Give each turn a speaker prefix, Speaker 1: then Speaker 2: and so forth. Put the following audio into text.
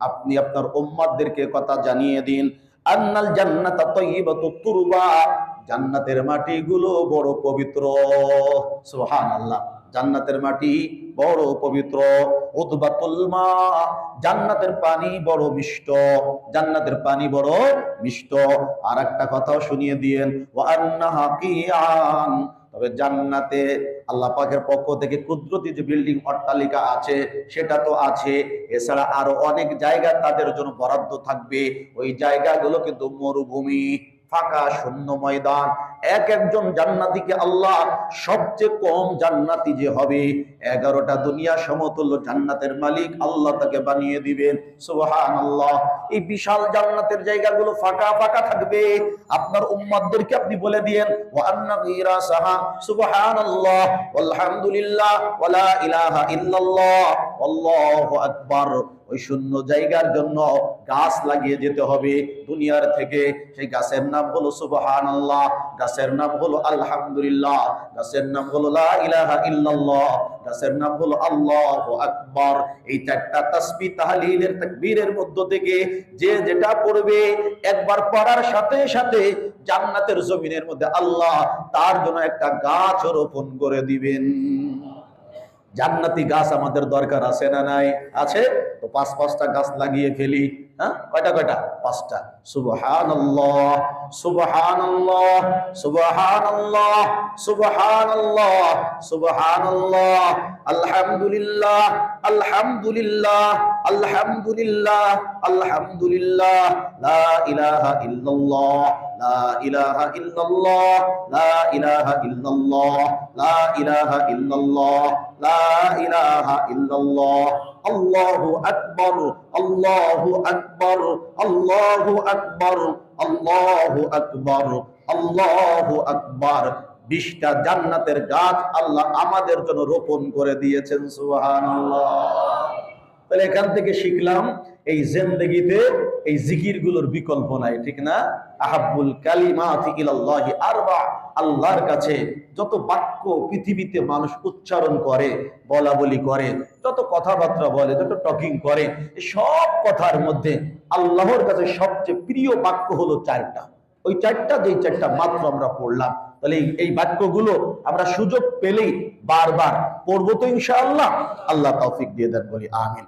Speaker 1: আপনি আপনার উম্মতদেরকে কথা জানিয়ে দিন, আন্নাল জান্নাতা তাইয়্যিবাতুত তুরবা, জান্নাতের মাটিগুলো বড় পবিত্র। সুবহানাল্লাহ, জান্নাতের মাটি বড় পবিত্র। উতবাতুল মা, জান্নাতের পানি বড় মিষ্ট, জান্নাতের পানি বড় মিষ্ট। আর একটা কথাও শুনিয়ে দিয়েন, ওয়া আন্নাহা কিয়ান, তবে জান্নাতে আল্লাহ পাকের পক্ষ থেকে কুদরতি যে বিল্ডিং অট্টালিকা আছে সেটা তো আছে, এছাড়া আরো অনেক জায়গা তাদের জন্য বরাদ্দ থাকবে। ওই জায়গাগুলো কিন্তু মরুভূমি, ফাঁকা শূন্য ময়দান। এক একজন জান্নাতীকে আল্লাহ সবচেয়ে কম জান্নাতি যে হবে 11টা দুনিয়া সমতুল্য জান্নাতের মালিক আল্লাহ তাকে বানিয়ে দিবেন। সুবহানাল্লাহ। এই বিশাল জান্নাতের জায়গাগুলো ফাঁকা ফাঁকা থাকবে। আপনার উম্মতদেরকে আপনি বলে দিয়েন, ওয়া আন্না গীরাসাহা সুবহানাল্লাহ ওয়ালহামদুলিল্লাহ ওয়ালা ইলাহা ইল্লাল্লাহ আল্লাহু আকবার। ওই শূন্য জায়গার জন্য গাছ লাগিয়ে যেতে হবে দুনিয়ার থেকে। সেই গাছের নাম হলো সুবহানাল্লাহ, গাছের নাম হলো আলহামদুলিল্লাহ, গাছের নাম হলো লা ইলাহা ইল্লাল্লাহ, গাছের নাম হলো আল্লাহু আকবার। এই চারটা তাসবিহ তাহলিলের তাকবীরের মধ্য থেকে যে যেটা পড়বে একবার পড়ার সাথে সাথে জান্নাতের জমিনের মধ্যে আল্লাহ তার জন্য একটা গাছ রোপণ করে দিবেন। জান্নাতি গাছ আমাদের দরকার আছে না নাই? আছে তো 5-5টা গাছ লাগিয়ে ফেলি। হ্যাঁ, কয়টা? 5টা। সুবহানাল্লাহ সুবহানাল্লাহ সুবহানাল্লাহ সুবহানাল্লাহ সুবহানাল্লাহ আলহামদুলিল্লাহ আলহামদুলিল্লাহ আলহামদুলিল্লাহ আলহামদুলিল্লাহ লা ইলাহা ইল্লাল্লাহ লা ইলাহা ইল্লাল্লাহ লা ইলাহা ইল্লাল্লাহ লা ইলাহা ইল্লাল্লাহ লা ইলাহা ইল্লাল্লাহ আল্লাহু আকবার আল্লাহু আকবার আল্লাহু আকবার আল্লাহু আকবার আল্লাহু আকবার। 20টা জান্নাতের গাছ আল্লাহ আমাদের জন্য রোপণ করে দিয়েছেন। সুবহানাল্লাহ। তাহলে এখান থেকে শিখলাম এই জিন্দেগিতে এই জিকিরগুলোর বিকল্প নাই, ঠিক না? আহাব্বুল কালিমাতি ইলাল্লাহি আরবা, আল্লাহর কাছে যত বাক্য পৃথিবীতে মানুষ উচ্চারণ করে, বলা বলি করে, যত কথাবার্তা বলে, যত টকিং করে, সব কথার মধ্যে আল্লাহর কাছে সবচেয়ে প্রিয় বাক্য হলো 4টা। ওই 4টা, যেই 4টা মাত্র আমরা পড়লাম। তাহলে এই বাক্যগুলো আমরা সুযোগ পেলেই বারবার পড়বো তো ইনশাআল্লাহ। আল্লাহ তৌফিক দিয়ে দেন, বলি আমিন।